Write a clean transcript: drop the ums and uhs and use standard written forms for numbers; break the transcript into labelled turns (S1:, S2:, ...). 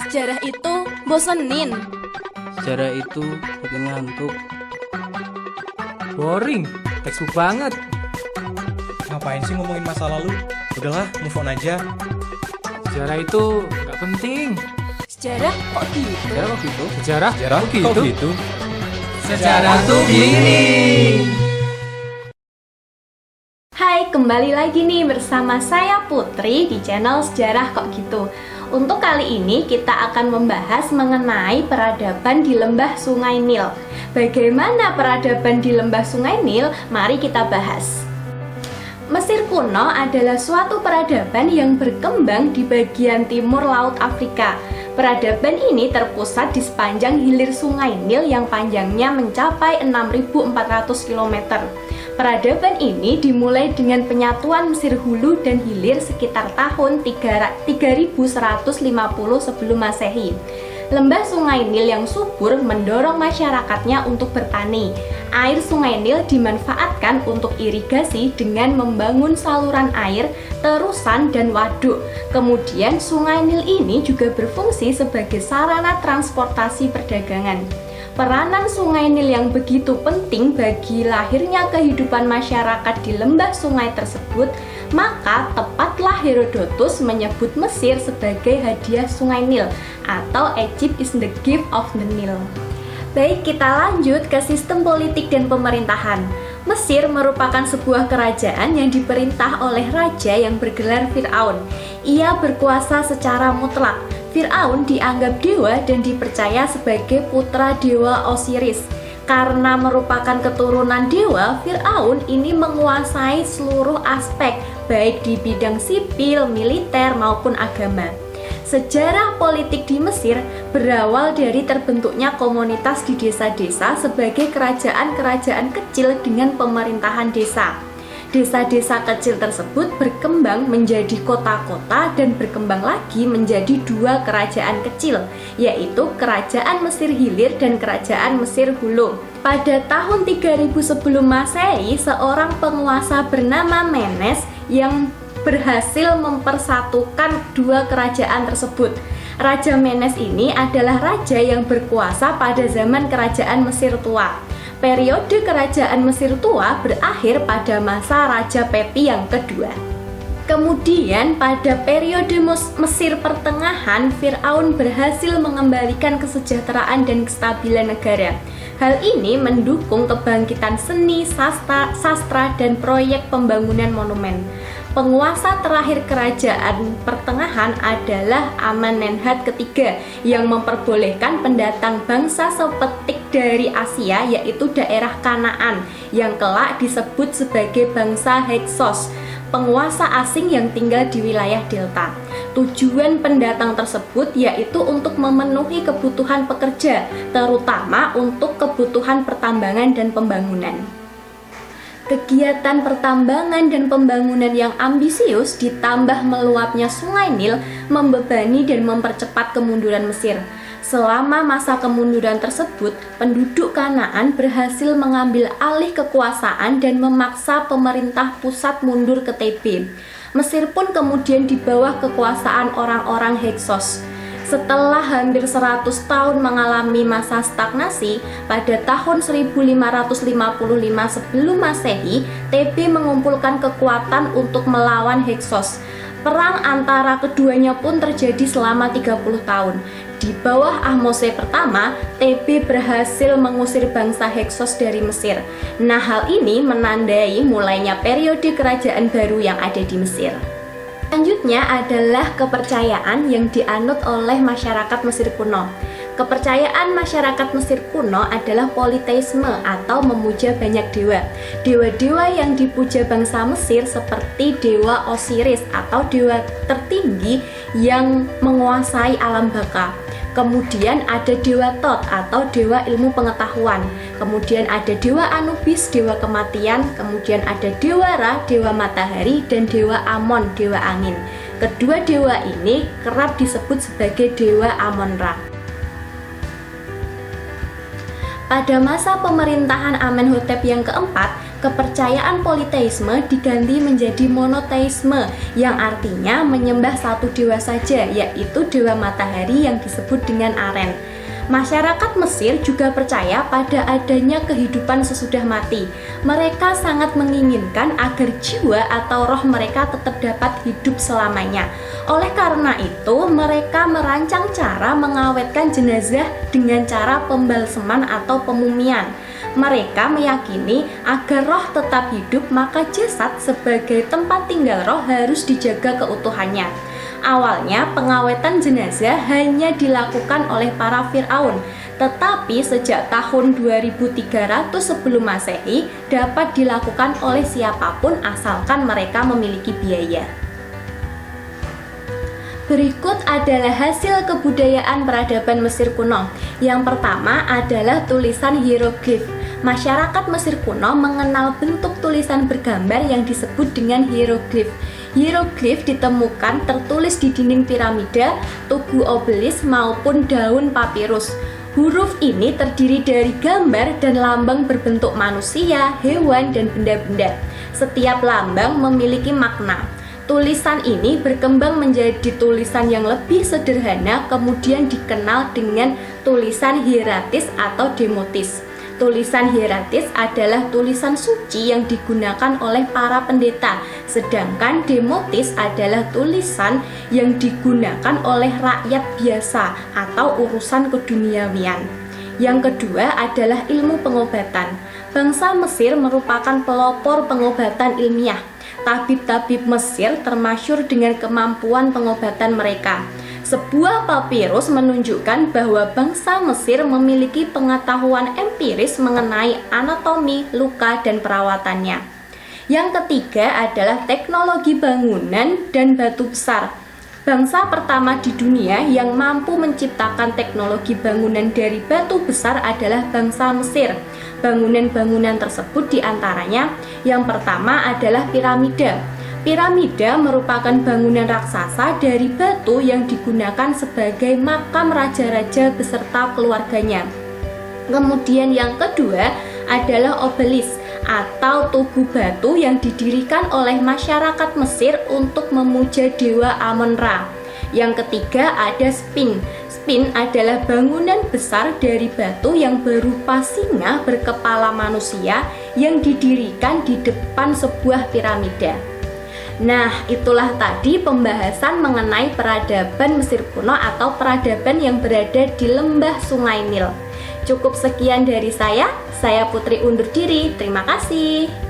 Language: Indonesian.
S1: Sejarah itu bosenin.
S2: Sejarah itu bikin ngantuk.
S3: Boring, textbook banget.
S4: Ngapain sih ngomongin masa lalu? Udahlah, move on aja.
S3: Sejarah itu nggak penting.
S1: Sejarah kok gitu?
S2: Sejarah kok gitu?
S3: Sejarah?
S4: Jarah,
S3: Kok gitu?
S4: kok gitu?
S3: Sejarah tuh gini.
S5: Hai, kembali lagi nih bersama saya Putri di channel Sejarah Kok Gitu. Untuk kali ini kita akan membahas mengenai peradaban di lembah Sungai Nil. Bagaimana peradaban di lembah Sungai Nil? Mari kita bahas. Mesir kuno adalah suatu peradaban yang berkembang di bagian timur Laut Afrika. Peradaban ini terpusat di sepanjang hilir Sungai Nil yang panjangnya mencapai 6.400 km. Peradaban ini dimulai dengan penyatuan Mesir Hulu dan Hilir sekitar tahun 3150 sebelum Masehi. Lembah Sungai Nil yang subur mendorong masyarakatnya untuk bertani. Air Sungai Nil dimanfaatkan untuk irigasi dengan membangun saluran air, terusan, dan waduk. Kemudian Sungai Nil ini juga berfungsi sebagai sarana transportasi perdagangan. Peranan Sungai Nil yang begitu penting bagi lahirnya kehidupan masyarakat di lembah sungai tersebut, maka tepatlah Herodotus menyebut Mesir sebagai hadiah Sungai Nil atau Egypt is the gift of the Nile. Baik, kita lanjut ke sistem politik dan pemerintahan. Mesir merupakan sebuah kerajaan yang diperintah oleh raja yang bergelar Fir'aun. Ia berkuasa secara mutlak. Fir'aun dianggap dewa dan dipercaya sebagai putra dewa Osiris. Karena merupakan keturunan dewa, Fir'aun ini menguasai seluruh aspek, baik di bidang sipil, militer, maupun agama. Sejarah politik di Mesir berawal dari terbentuknya komunitas di desa-desa sebagai kerajaan-kerajaan kecil dengan pemerintahan desa. Desa-desa kecil tersebut berkembang menjadi kota-kota dan berkembang lagi menjadi dua kerajaan kecil, yaitu Kerajaan Mesir Hilir dan Kerajaan Mesir Hulu. Pada tahun 3000 sebelum Masehi, seorang penguasa bernama Menes yang berhasil mempersatukan dua kerajaan tersebut. Raja Menes ini adalah raja yang berkuasa pada zaman Kerajaan Mesir Tua. Periode Kerajaan Mesir Tua berakhir pada masa Raja Pepi yang kedua. Kemudian pada periode Mesir Pertengahan, Fir'aun berhasil mengembalikan kesejahteraan dan kestabilan negara. Hal ini mendukung kebangkitan seni, sastra, dan proyek pembangunan monumen. Penguasa terakhir Kerajaan Pertengahan adalah Amenemhat III yang memperbolehkan pendatang bangsa sepetik dari Asia, yaitu daerah Kanaan, yang kelak disebut sebagai bangsa Hyksos, penguasa asing yang tinggal di wilayah delta. Tujuan pendatang tersebut yaitu untuk memenuhi kebutuhan pekerja, terutama untuk kebutuhan pertambangan dan pembangunan. Kegiatan pertambangan dan pembangunan yang ambisius ditambah meluapnya Sungai Nil membebani dan mempercepat kemunduran Mesir. Selama masa kemunduran tersebut, penduduk Kanaan berhasil mengambil alih kekuasaan dan memaksa pemerintah pusat mundur ke Thebe. Mesir pun kemudian di bawah kekuasaan orang-orang Hyksos. Setelah hampir 100 tahun mengalami masa stagnasi, pada tahun 1555 sebelum Masehi, Thebe mengumpulkan kekuatan untuk melawan Hyksos. Perang antara keduanya pun terjadi selama 30 tahun. Di bawah Ahmose pertama, Thebe berhasil mengusir bangsa Hyksos dari Mesir. Nah, hal ini menandai mulainya periode kerajaan baru yang ada di Mesir. Selanjutnya adalah kepercayaan yang dianut oleh masyarakat Mesir kuno. Kepercayaan masyarakat Mesir kuno adalah politeisme atau memuja banyak dewa. Dewa-dewa yang dipuja bangsa Mesir seperti dewa Osiris atau dewa tertinggi yang menguasai alam baka. Kemudian ada dewa Tot atau dewa ilmu pengetahuan. Kemudian ada dewa Anubis, dewa kematian. Kemudian ada dewa Ra, dewa matahari, dan dewa Amon, dewa angin. Kedua dewa ini kerap disebut sebagai dewa Amon-Ra. Pada masa pemerintahan Amenhotep yang keempat, kepercayaan politeisme diganti menjadi monoteisme yang artinya menyembah satu dewa saja, yaitu dewa matahari yang disebut dengan Aren. Masyarakat Mesir juga percaya pada adanya kehidupan sesudah mati. Mereka sangat menginginkan agar jiwa atau roh mereka tetap dapat hidup selamanya. Oleh karena itu, mereka merancang cara mengawetkan jenazah dengan cara pembalseman atau pemumian. Mereka meyakini agar roh tetap hidup, maka jasad sebagai tempat tinggal roh harus dijaga keutuhannya. Awalnya pengawetan jenazah hanya dilakukan oleh para Fir'aun, tetapi sejak tahun 2300 sebelum Masehi dapat dilakukan oleh siapapun asalkan mereka memiliki biaya. Berikut adalah hasil kebudayaan peradaban Mesir kuno. Yang pertama adalah tulisan hieroglif. Masyarakat Mesir kuno mengenal bentuk tulisan bergambar yang disebut dengan hieroglif. Hieroglif ditemukan tertulis di dinding piramida, tugu obelis maupun daun papirus. Huruf ini terdiri dari gambar dan lambang berbentuk manusia, hewan, dan benda-benda. Setiap lambang memiliki makna. Tulisan ini berkembang menjadi tulisan yang lebih sederhana, kemudian dikenal dengan tulisan hieratis atau demotis. Tulisan hieratis adalah tulisan suci yang digunakan oleh para pendeta, sedangkan demotis adalah tulisan yang digunakan oleh rakyat biasa atau urusan keduniawian. Yang kedua adalah ilmu pengobatan. Bangsa Mesir merupakan pelopor pengobatan ilmiah. Tabib-tabib Mesir termasyhur dengan kemampuan pengobatan mereka. Sebuah papirus menunjukkan bahwa bangsa Mesir memiliki pengetahuan empiris mengenai anatomi, luka, dan perawatannya. Yang ketiga adalah teknologi bangunan dan batu besar. Bangsa pertama di dunia yang mampu menciptakan teknologi bangunan dari batu besar adalah bangsa Mesir. Bangunan-bangunan tersebut diantaranya yang pertama adalah piramida. Piramida merupakan bangunan raksasa dari batu yang digunakan sebagai makam raja-raja beserta keluarganya. Kemudian yang kedua adalah obelis atau tugu batu yang didirikan oleh masyarakat Mesir untuk memuja dewa Amon-Ra. Yang ketiga ada sphinx. Sphinx adalah bangunan besar dari batu yang berupa singa berkepala manusia yang didirikan di depan sebuah piramida. Nah, itulah tadi pembahasan mengenai peradaban Mesir kuno atau peradaban yang berada di lembah Sungai Nil. Cukup sekian dari saya Putri undur diri. Terima kasih.